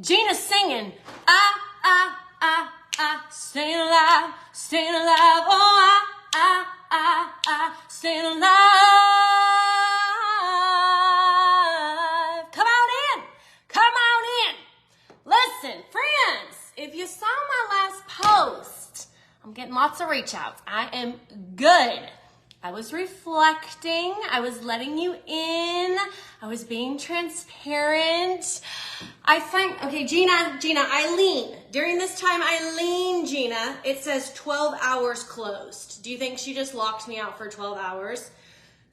Gina's singing, staying alive, oh, staying alive. Come on in. Listen, friends, if you saw my last post, I'm getting lots of reach outs. I am good. I was reflecting. I was letting you in. I was being transparent. Okay, Gina, Eileen. During this time, Eileen, Gina, it says 12 hours closed. Do you think she just locked me out for 12 hours?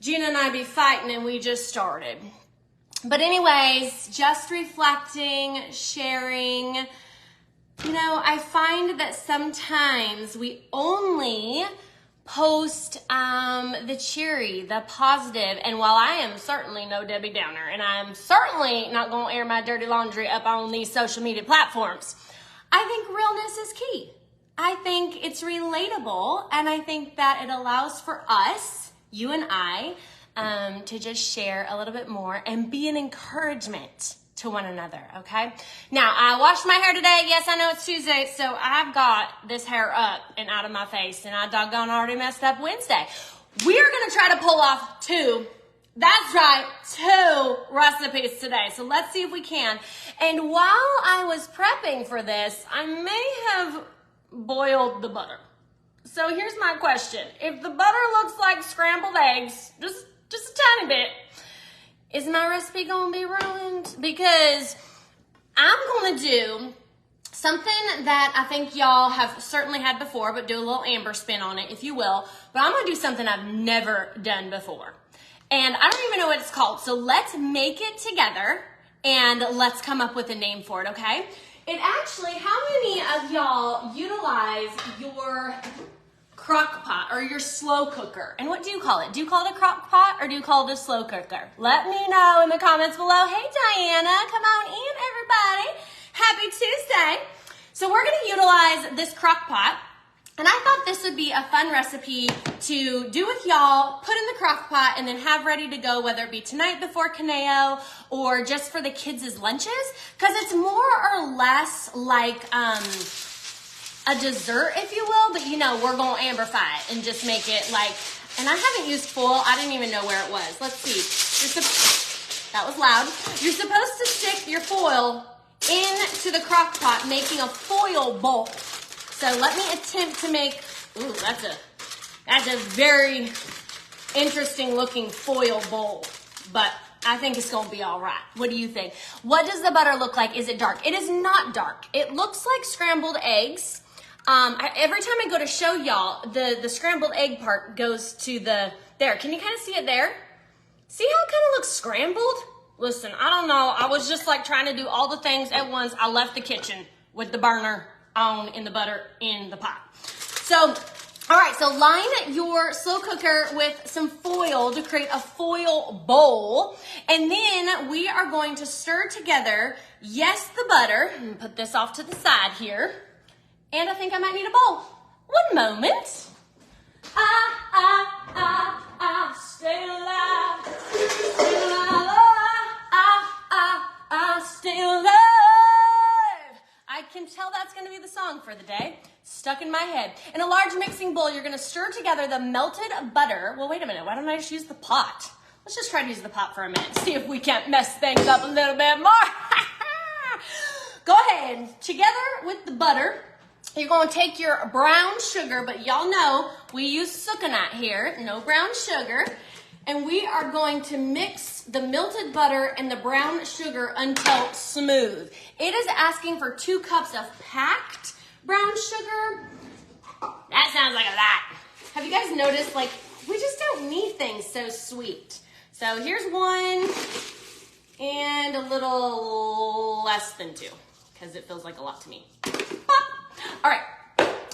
Gina and I be fighting and we just started. But anyways, just reflecting, sharing. You know, I find that sometimes we only post the cheery, the positive, and while I am certainly no Debbie Downer, and I'm certainly not going to air my dirty laundry up on these social media platforms, I think realness is key. I think it's relatable, and I think that it allows for us, you and I, to just share a little bit more and be an encouragement to one another, okay? Now, I washed my hair today. Yes, I know it's Tuesday, so I've got this hair up and out of my face, and I doggone already messed up Wednesday. We are going to try to pull off two recipes today, so let's see if we can. And while I was prepping for this, I may have boiled the butter. So here's my question. If the butter looks like scrambled eggs, just a tiny bit, is my recipe going to be ruined? Because I'm going to do something that I think y'all have certainly had before, but do a little Amber spin on it, if you will. But I'm going to do something I've never done before. And I don't even know what it's called. So let's make it together and let's come up with a name for it, okay? And actually, how many of y'all utilize your crock pot or your slow cooker? And what do you call it? Do you call it a crock pot or do you call it a slow cooker? Let me know in the comments below. Hey, Diana, come on in, everybody. Happy Tuesday. So we're going to utilize this crock pot. And I thought this would be a fun recipe to do with y'all, put in the crock pot, and then have ready to go, whether it be tonight before Kaneo or just for the kids' lunches, because it's more or less like a dessert, if you will, but you know, we're going to amberify it and just make it like, and I haven't used foil. I didn't even know where it was. Let's see. That was loud. You're supposed to stick your foil into the crock pot, making a foil bowl. So let me attempt to make, ooh, that's a very interesting looking foil bowl, but I think it's going to be all right. What do you think? What does the butter look like? Is it dark? It is not dark. It looks like scrambled eggs. Every time I go to show y'all, the scrambled egg part goes to there. Can you kind of see it there? See how it kind of looks scrambled? Listen, I don't know. I was just like trying to do all the things at once. I left the kitchen with the burner on in the butter in the pot. So, all right, so line your slow cooker with some foil to create a foil bowl. And then we are going to stir together, yes, the butter. I'm gonna put this off to the side here. And I think I might need a bowl. One moment. Stay alive. Stay alive. Stay alive. I can tell that's going to be the song for the day. Stuck in my head. In a large mixing bowl, you're going to stir together the melted butter. Well, wait a minute. Why don't I just use the pot? Let's just try to use the pot for a minute. See if we can't mess things up a little bit more. Go ahead. Together with the butter, you're going to take your brown sugar, but y'all know we use sucanat here, no brown sugar. And we are going to mix the melted butter and the brown sugar until smooth. It is asking for 2 cups of packed brown sugar. That sounds like a lot. Have you guys noticed, like, we just don't need things so sweet. So here's 1 and a little less than 2 because it feels like a lot to me. Pop. All right.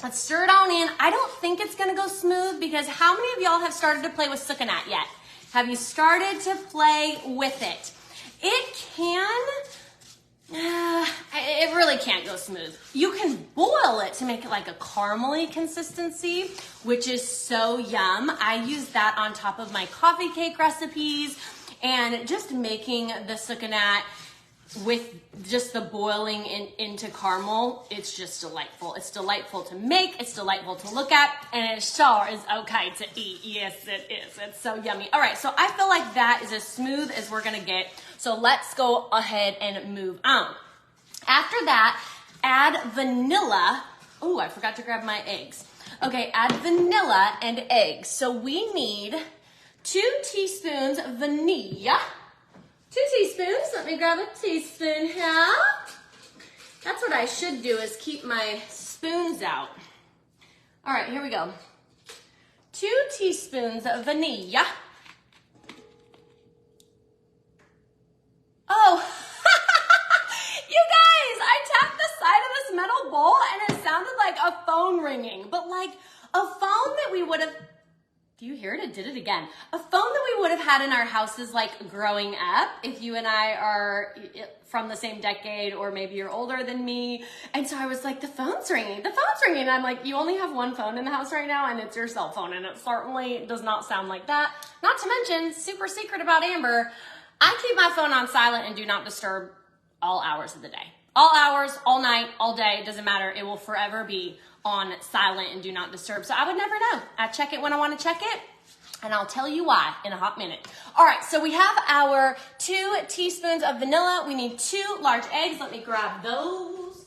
Let's stir it on in. I don't think it's going to go smooth because how many of y'all have started to play with sucanat yet? Have you started to play with it? It really can't go smooth. You can boil it to make it like a caramely consistency, which is so yum. I use that on top of my coffee cake recipes and just making the sucanat with just the boiling into caramel, it's just delightful. It's delightful to make, it's delightful to look at, and it sure is okay to eat. Yes, it is. It's so yummy. All right, so I feel like that is as smooth as we're gonna get. So let's go ahead and move on. After that, add vanilla. Oh, I forgot to grab my eggs. Okay, add vanilla and eggs. So we need 2 teaspoons of vanilla. 2 teaspoons. Let me grab a teaspoon here. That's what I should do, is keep my spoons out. All right, here we go. 2 teaspoons of vanilla. Oh, you guys, I tapped the side of this metal bowl and it sounded like a phone ringing, but like a phone that we would have, do you hear it? It did it again. A phone that we would have had in our houses like growing up, if you and I are from the same decade, or maybe you're older than me. And so I was like, the phone's ringing, the phone's ringing. And I'm like, you only have one phone in the house right now, and it's your cell phone. And it certainly does not sound like that. Not to mention, super secret about Amber, I keep my phone on silent and do not disturb all hours of the day. All hours, all night, all day, doesn't matter. It will forever be on silent and do not disturb. So I would never know. I check it when I want to check it, and I'll tell you why in a hot minute. All right, so we have our 2 teaspoons of vanilla. We need 2 large eggs. Let me grab those.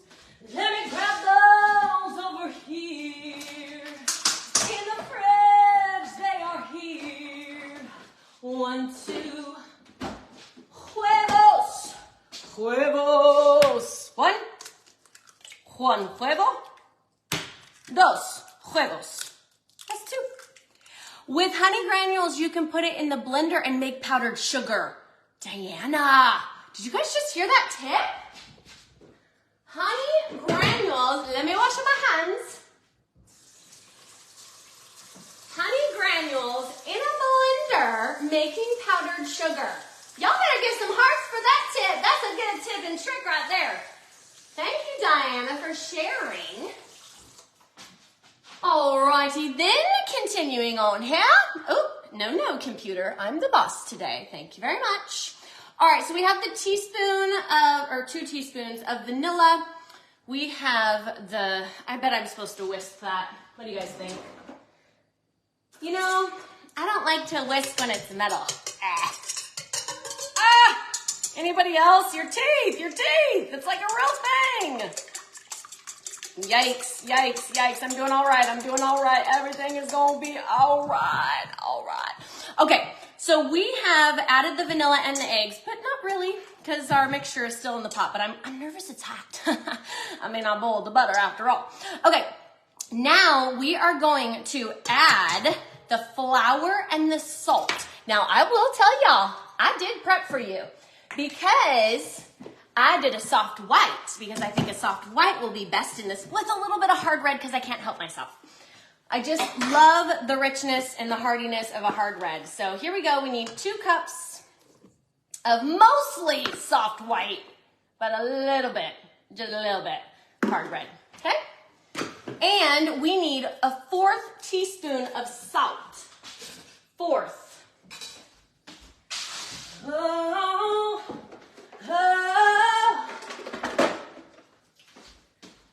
Let me grab those over here. In the fridge, they are here. 1, 2. Huevos. Huevos. 1 huevo. 2 huevos. That's 2. With honey granules, you can put it in the blender and make powdered sugar. Diana, did you guys just hear that tip? Honey granules, let me wash my hands. Honey granules in a blender making powdered sugar. Y'all better give some hearts for that tip. That's a good tip and trick right there. Thank you, Diana, for sharing. Alrighty then, continuing on here. Oh, no, computer. I'm the boss today. Thank you very much. All right, so we have the 2 teaspoons of vanilla. We have the, I bet I'm supposed to whisk that. What do you guys think? You know, I don't like to whisk when it's metal. Anybody else? Your teeth. It's like a real thing. Yikes, yikes, yikes. I'm doing all right. Everything is going to be all right. Okay, so we have added the vanilla and the eggs, but not really, because our mixture is still in the pot, but I'm nervous it's hot. I mean, I boiled the butter after all. Okay, now we are going to add the flour and the salt. Now, I will tell y'all, I did prep for you, because I did a soft white, because I think a soft white will be best in this with a little bit of hard red, because I can't help myself. I just love the richness and the hardiness of a hard red. So here we go. We need 2 cups of mostly soft white, but just a little bit hard red, okay? And we need a 4th teaspoon of salt. 4th.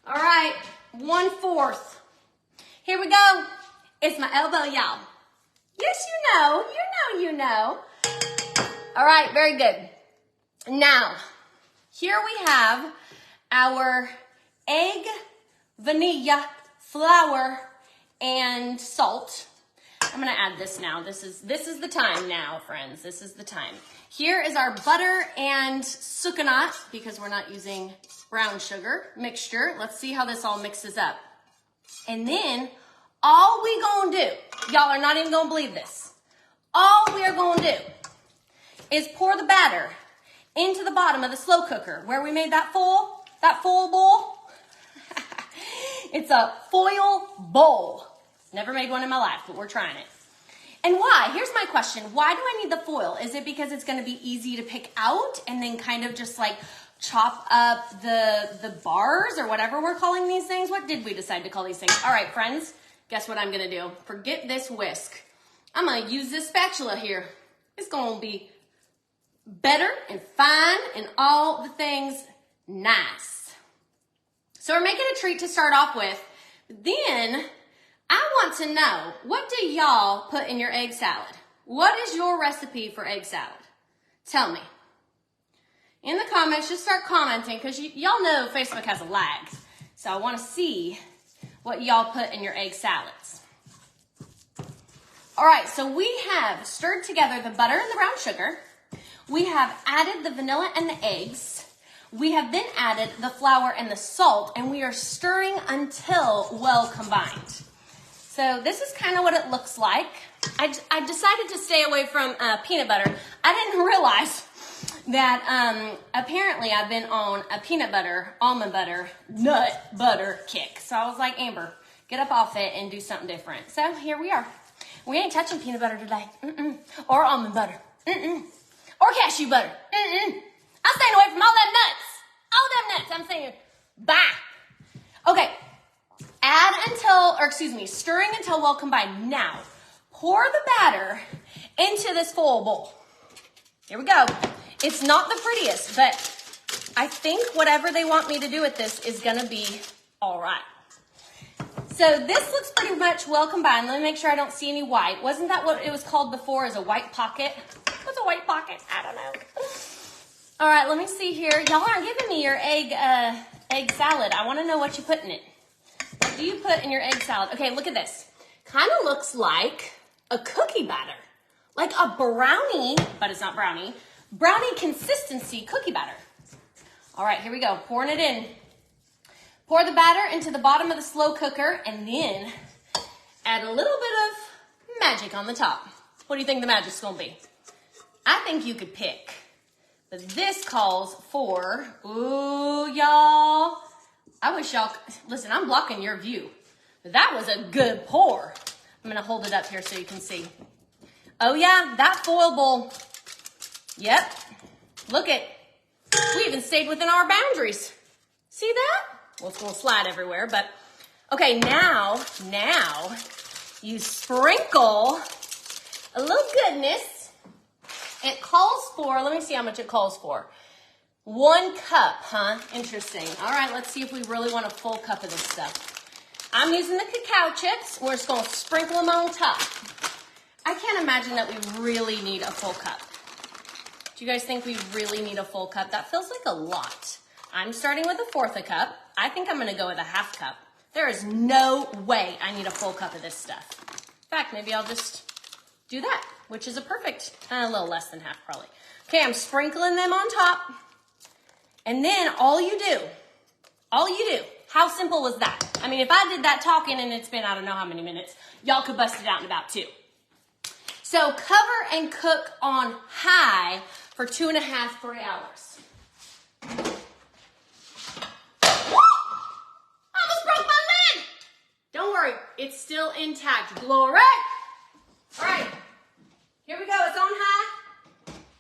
All right, 1/4. Here we go. It's my elbow, y'all. Yes, you know. All right, very good. Now, here we have our egg, vanilla, flour, and salt. I'm gonna add this now. This is the time now, friends. This is the time. Here is our butter and sucanat, because we're not using brown sugar mixture. Let's see how this all mixes up. And then all we gonna do, y'all are not even gonna believe this. All we are gonna do is pour the batter into the bottom of the slow cooker where we made that full bowl. It's a foil bowl. Never made one in my life, but we're trying it. And why? Here's my question. Why do I need the foil? Is it because it's going to be easy to pick out and then kind of just like chop up the bars or whatever we're calling these things? What did we decide to call these things? All right, friends, guess what I'm going to do? Forget this whisk. I'm going to use this spatula here. It's going to be better and fine and all the things nice. So we're making a treat to start off with. Then I want to know, what do y'all put in your egg salad? What is your recipe for egg salad? Tell me. In the comments, just start commenting because y'all know Facebook has a lag. So I want to see what y'all put in your egg salads. All right, so we have stirred together the butter and the brown sugar. We have added the vanilla and the eggs. We have then added the flour and the salt, and we are stirring until well combined. So this is kind of what it looks like. I decided to stay away from peanut butter. I didn't realize that apparently I've been on a peanut butter, almond butter, nut butter kick. So I was like, Amber, get up off it and do something different. So here we are. We ain't touching peanut butter today. Or almond butter. Or cashew butter. I'm staying away from all them nuts. All them nuts. I'm saying, bye. Okay. Stirring until well combined. Now, pour the batter into this full bowl. Here we go. It's not the prettiest, but I think whatever they want me to do with this is gonna be all right. So this looks pretty much well combined. Let me make sure I don't see any white. Wasn't that what it was called before, as a white pocket? What's a white pocket? I don't know. All right, let me see here. Y'all aren't giving me your egg salad. I wanna know what you put in it. What do you put in your egg salad? Okay, look at this. Kind of looks like a cookie batter. Like a brownie, but it's not brownie. Brownie consistency cookie batter. All right, here we go. Pouring it in. Pour the batter into the bottom of the slow cooker and then add a little bit of magic on the top. What do you think the magic's gonna be? I think you could pick. But this calls for, ooh, y'all. I wish y'all, listen, I'm blocking your view. That was a good pour. I'm gonna hold it up here so you can see. Oh yeah, that foil bowl. Yep, look it. We even stayed within our boundaries. See that? Well, it's gonna slide everywhere, but okay, now you sprinkle a little goodness. It calls for, let me see how much it calls for. 1 cup, huh? Interesting. All right, let's see if we really want a full cup of this stuff. I'm using the cacao chips. We're just gonna sprinkle them on top. I can't imagine that we really need a full cup. Do you guys think we really need a full cup? That feels like a lot. I'm starting with 1/4 cup. I think I'm gonna go with 1/2 cup. There is no way I need a full cup of this stuff. In fact, maybe I'll just do that, which is a perfect, a little less than half probably. Okay, I'm sprinkling them on top. And then all you do, how simple was that? I mean, if I did that talking and it's been, I don't know how many minutes, y'all could bust it out in about 2. So cover and cook on high for 2.5, 3 hours. Almost broke my lid. Don't worry, it's still intact. Glory. All right, here we go, it's on high.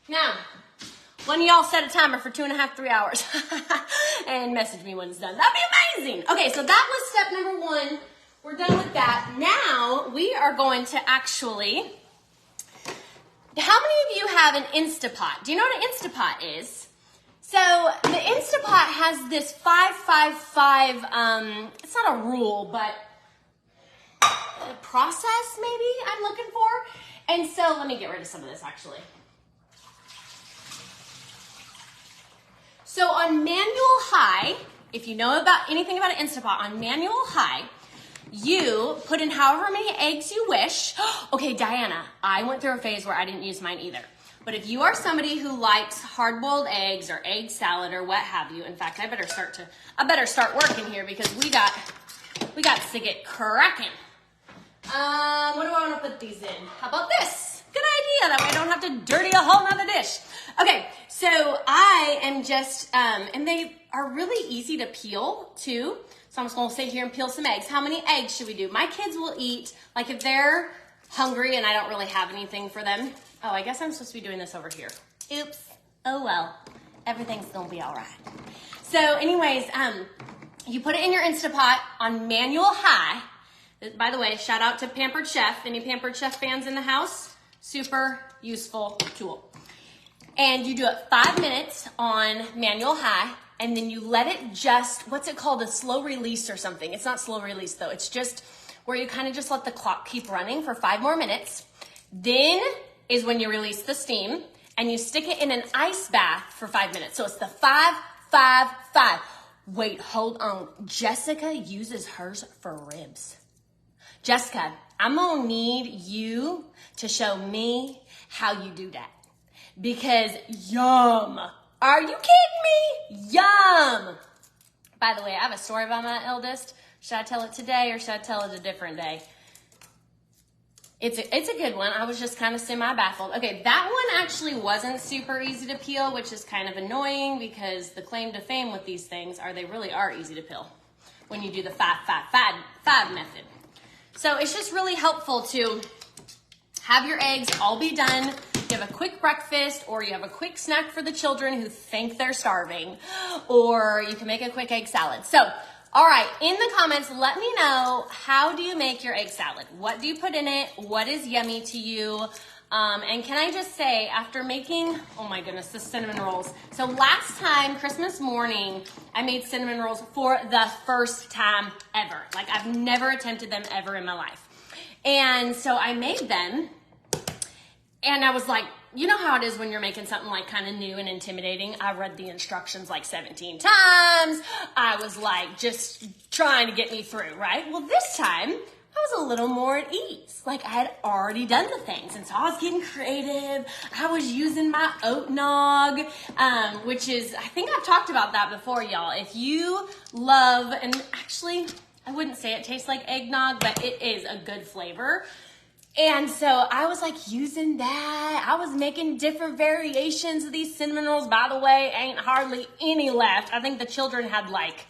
Now, one of y'all set a timer for 2.5, 3 hours and message me when it's done. That'd be amazing. Okay, so that was step number 1. We're done with that. Now we are going to actually, how many of you have an Instapot? Do you know what an Instapot is? So the Instapot has this 5-5-5, it's not a rule, but a process maybe I'm looking for. And so let me get rid of some of this actually. So on manual high, if you know about anything about an Instapot, on manual high, you put in however many eggs you wish. Okay, Diana, I went through a phase where I didn't use mine either. But if you are somebody who likes hard-boiled eggs or egg salad or what have you, in fact, I better start working here because we got to get cracking. What do I want to put these in? How about this? Good idea. That way I don't have to dirty a whole nother dish. Okay, so I am just, and they are really easy to peel too. So I'm just gonna sit here and peel some eggs. How many eggs should we do? My kids will eat, like if they're hungry and I don't really have anything for them. Oh, I guess I'm supposed to be doing this over here. Oops, oh well, everything's gonna be all right. So anyways, you put it in your Instapot on manual high. By the way, shout out to Pampered Chef. Any Pampered Chef fans in the house? Super useful tool. And you do it 5 minutes on manual high, and then you let it just, what's it called, a slow release or something. It's not slow release though. It's just where you kind of just let the clock keep running for 5 more minutes. Then is when you release the steam, and you stick it in an ice bath for 5 minutes. So it's the 5, 5, 5. Wait, hold on. Jessica uses hers for ribs. Jessica, I'm gonna need you to show me how you do that. Because yum. Are you kidding me? Yum. By the way, I have a story about my eldest. Should I tell it today or should I tell it a different day? It's a good one. I was just kind of semi-baffled. Okay, that one actually wasn't super easy to peel, which is kind of annoying because the claim to fame with these things are they really are easy to peel when you do the 5, 5, 5, 5 method. So it's just really helpful to have your eggs all be done. You have a quick breakfast, or you have a quick snack for the children who think they're starving, or you can make a quick egg salad. So, all right, in the comments, let me know, how do you make your egg salad? What do you put in it? What is yummy to you? And can I just say, after making, oh my goodness, the cinnamon rolls. So last time, Christmas morning, I made cinnamon rolls for the first time ever. Like, I've never attempted them ever in my life. And so I made them. And I was like, you know how it is when you're making something like kind of new and intimidating? I read the instructions like 17 times. I was like just trying to get me through, right? Well, this time I was a little more at ease. Like I had already done the things. And so I was getting creative. I was using my oat nog, which is, I think I've talked about that before, y'all. If you love, and actually I wouldn't say it tastes like eggnog, but it is a good flavor. And so I was like using that. I was making different variations of these cinnamon rolls. By the way, ain't hardly any left. I think the children had like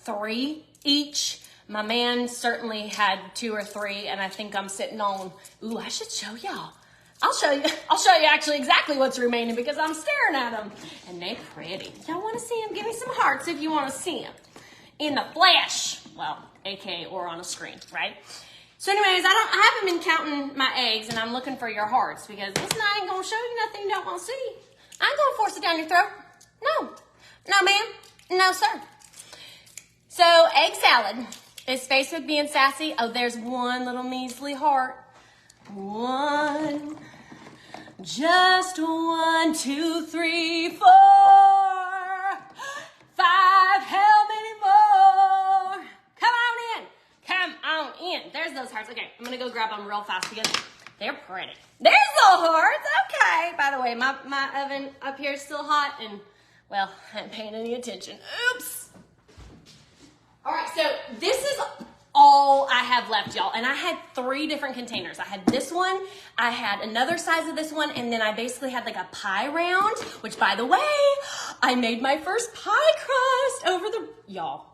3 each. My man certainly had 2 or 3, and I think I'm sitting on, ooh, I should show y'all. I'll show you actually exactly what's remaining because I'm staring at them. And they pretty. Y'all want to see them? Give me some hearts if you want to see them. In the flesh. Well, aka or on a screen, right? So anyways, I haven't been counting my eggs, and I'm looking for your hearts because this I ain't gonna show you nothing you don't want to see. I ain't gonna force it down your throat. No, ma'am, no sir. So egg salad is faced with being sassy. Oh, there's one little measly heart. One, just 1, 2, 3, 4, 5. How many more? Come on in. Come on in. There's those hearts. Okay, I'm gonna go grab them real fast because they're pretty. There's the hearts. Okay. By the way, my oven up here is still hot, and well, I haven't paid any attention. Oops. All right, so this is all I have left, y'all. And I had 3 different containers. I had this one, I had another size of this one, and then I basically had like a pie round, which by the way, I made my first pie crust over the, y'all.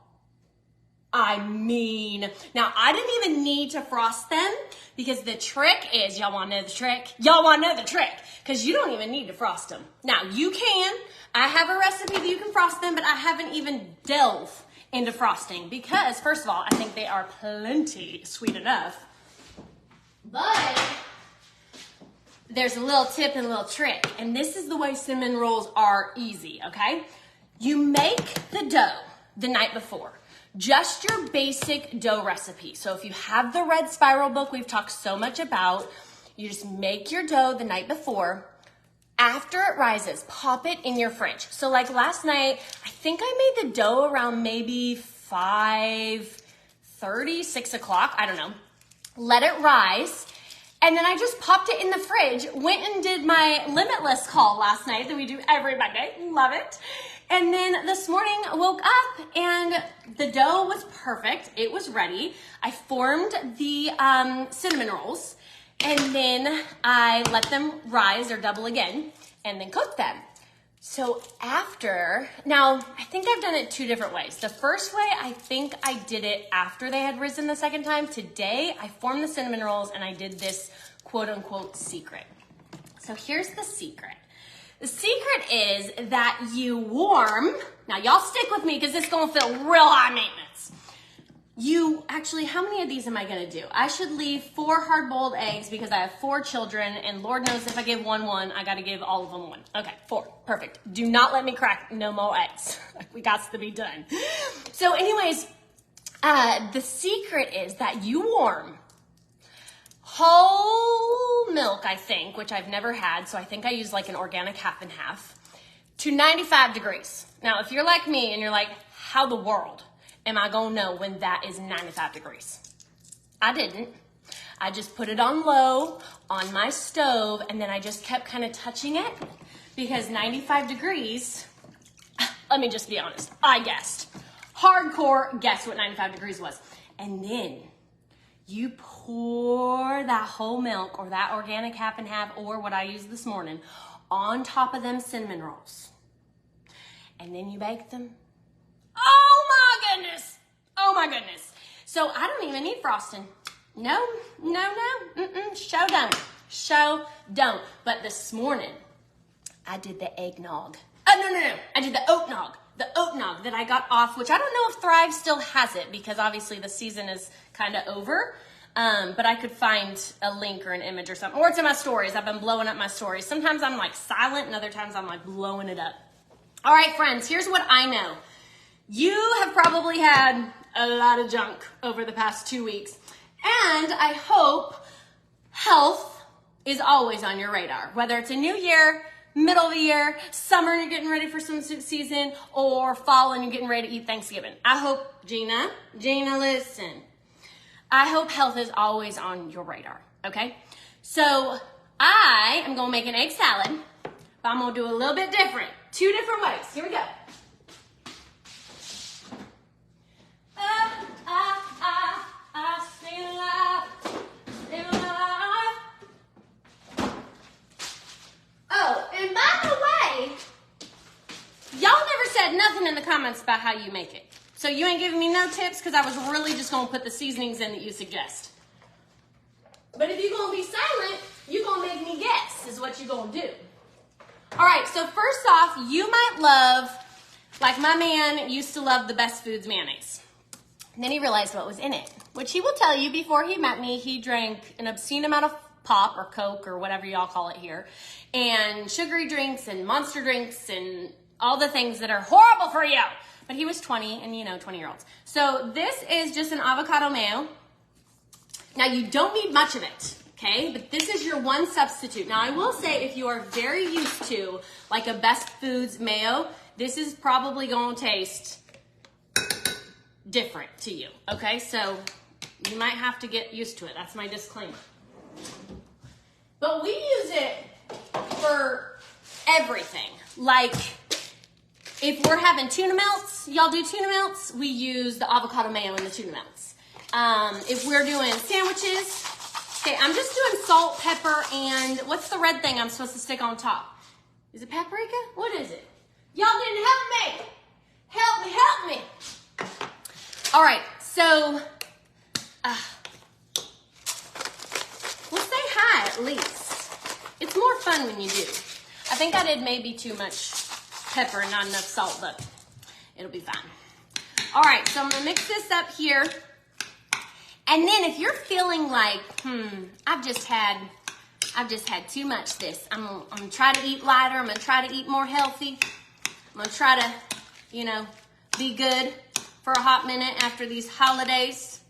I mean, now I didn't even need to frost them because the trick is, y'all want to know the trick? Y'all want to know the trick because you don't even need to frost them. Now you can. I have a recipe that you can frost them, but I haven't even delved into frosting because first of all, I think they are plenty sweet enough. But there's a little tip and a little trick, and this is the way cinnamon rolls are easy, okay? You make the dough the night before. Just your basic dough recipe. So if you have the red spiral book we've talked so much about, you just make your dough the night before. After it rises, pop it in your fridge. So like last night, I think I made the dough around maybe 5:30, 6 o'clock, I don't know. Let it rise. And then I just popped it in the fridge, went and did my Limitless haul last night that we do every Monday. Love it. And then this morning I woke up and the dough was perfect. It was ready. I formed the cinnamon rolls and then I let them rise or double again and then cooked them. So after, now I think I've done it 2 different ways. The first way, I think I did it after they had risen the second time. Today, I formed the cinnamon rolls and I did this quote unquote secret. So here's the secret. The secret is that you warm, now y'all stick with me because this is gonna feel real high maintenance. how many of these am I gonna do? I should leave 4 hard-boiled eggs because I have 4 children, and Lord knows if I give one, I gotta give all of them one. Okay, 4, perfect. Do not let me crack no more eggs. We got to be done. So anyways, the secret is that you warm whole milk, I think, which I've never had, so I think I use like an organic half and half, to 95 degrees. Now, if you're like me and you're like, how the world am I gonna know when that is 95 degrees? I didn't. I just put it on low on my stove, and then I just kept kind of touching it because 95 degrees, let me just be honest, I guessed. Hardcore guess what 95 degrees was. And then you pour that whole milk or that organic half and half or what I used this morning on top of them cinnamon rolls. And then you bake them. Oh my goodness. Oh my goodness. So I don't even need frosting. No. Show don't. But this morning, I did the eggnog. Oh, no. I did the oat nog. The oat nog that I got off, which I don't know if Thrive still has it because obviously the season is kind of over. But I could find a link or an image or something. Or it's in my stories. I've been blowing up my stories. Sometimes I'm like silent and other times I'm like blowing it up. All right, friends, here's what I know. You have probably had a lot of junk over the past 2 weeks. And I hope health is always on your radar. Whether it's a new year, middle of the year, summer and you're getting ready for swimsuit season, or fall and you're getting ready to eat Thanksgiving. I hope, Gina, listen. I hope health is always on your radar, okay? So I am gonna make an egg salad, but I'm gonna do a little bit different. 2 different ways. Here we go. Oh, and by the way, y'all never said nothing in the comments about how you make it. So you ain't giving me no tips because I was really just going to put the seasonings in that you suggest. But if you're going to be silent, you're going to make me guess is what you're going to do. All right, so first off, you might love, like my man used to love the Best Foods mayonnaise. And then he realized what was in it, which he will tell you before he met me, he drank an obscene amount of pop or Coke or whatever y'all call it here, and sugary drinks and monster drinks and all the things that are horrible for you. But he was 20 and 20-year-olds. So this is just an avocado mayo. Now you don't need much of it, okay? But this is your one substitute. Now I will say if you are very used to like a Best Foods mayo, this is probably gonna taste different to you, okay? So you might have to get used to it. That's my disclaimer. But we use it for everything. Like if we're having tuna melts, y'all do tuna melts, we use the avocado mayo in the tuna melts. If we're doing sandwiches, okay, I'm just doing salt, pepper, and what's the red thing I'm supposed to stick on top? Is it paprika? What is it? Y'all didn't help me. Help me. All right, so we'll say hi at least. It's more fun when you do. I think I did maybe too much pepper and not enough salt, but it'll be fine. All right, so I'm gonna mix this up here. And then if you're feeling like, I've just had too much this. I'm gonna try to eat lighter. I'm gonna try to eat more healthy. I'm gonna try to, be good for a hot minute after these holidays.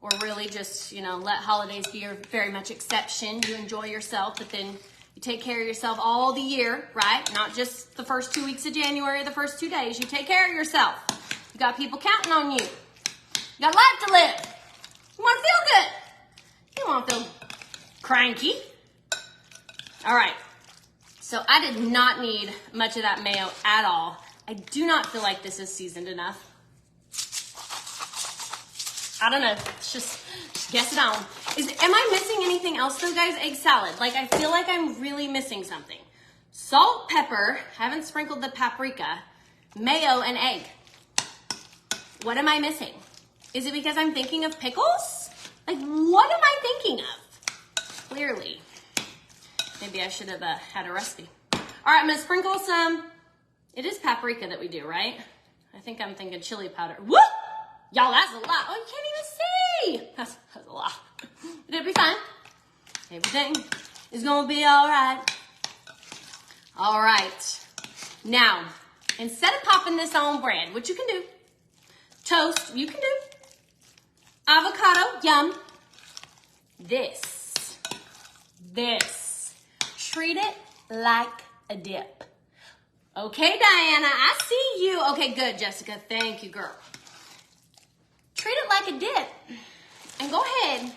Or really just, let holidays be your very much exception. You enjoy yourself, but then you take care of yourself all the year, right? Not just the first 2 weeks of January, the first 2 days. You take care of yourself. You got people counting on you. You got life to live. You want to feel good. You don't want to feel cranky. All right. So I did not need much of that mayo at all. I do not feel like this is seasoned enough. I don't know. It's just guess it on. Am I missing anything else though, guys? Egg salad. Like I feel like I'm really missing something. Salt, pepper. Haven't sprinkled the paprika. Mayo and egg. What am I missing? Is it because I'm thinking of pickles? Like what am I thinking of? Clearly. Maybe I should have had a recipe. All right, I'm gonna sprinkle some. It is paprika that we do, right? I think I'm thinking chili powder. Whoop! Y'all, that's a lot. Oh, you can't even see. That's a lot. But it'll be fine. Everything is going to be all right. All right. Now, instead of popping this on bread, which you can do, toast, you can do, avocado, yum, this, treat it like a dip. Okay, Diana, I see you. Okay, good, Jessica. Thank you, girl. Treat it like a dip. And go ahead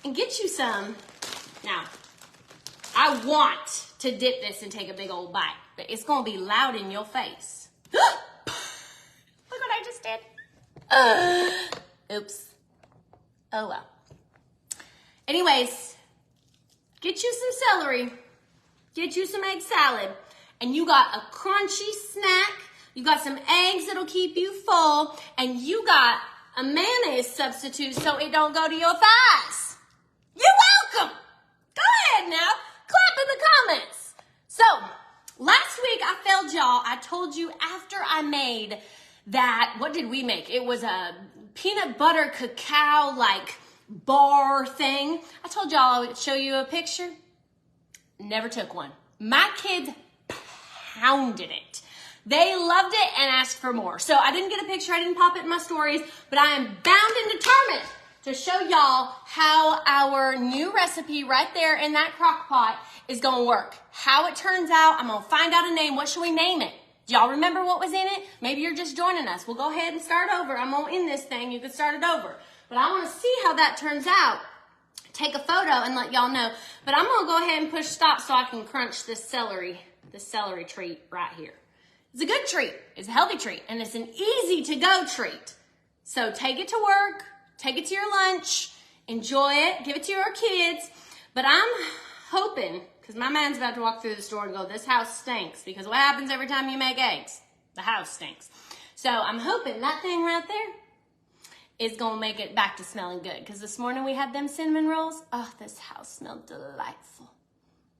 and get you some. Now, I want to dip this and take a big old bite, but it's going to be loud in your face. Look what I just did. Oops. Oh, well. Anyways, get you some celery. Get you some egg salad. And you got a crunchy snack. You got some eggs that'll keep you full. And you got a mayonnaise substitute so it don't go to your thighs. You're welcome. Go ahead now. Clap in the comments. So, last week I failed y'all. I told you after I made that, what did we make? It was a peanut butter cacao like bar thing. I told y'all I would show you a picture. Never took one. My kids pounded it. They loved it and asked for more. So I didn't get a picture. I didn't pop it in my stories, but I am bound and determined to show y'all how our new recipe right there in that crock pot is going to work. How it turns out. I'm going to find out a name. What should we name it? Do y'all remember what was in it? Maybe you're just joining us. We'll go ahead and start over. I'm going to end this thing. You can start it over. But I want to see how that turns out. Take a photo and let y'all know. But I'm going to go ahead and push stop so I can crunch this celery treat right here. It's a good treat. It's a healthy treat. And it's an easy to go treat. So take it to work. Take it to your lunch. Enjoy it. Give it to your kids. But I'm hoping, because my man's about to walk through the store and go, this house stinks. Because what happens every time you make eggs? The house stinks. So I'm hoping that thing right there is going to make it back to smelling good. Because this morning we had them cinnamon rolls. Oh, this house smelled delightful.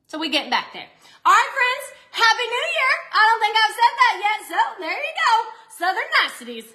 So we get back there. All right, friends. Happy New Year. I don't think I've said that yet. So there you go. Southern niceties.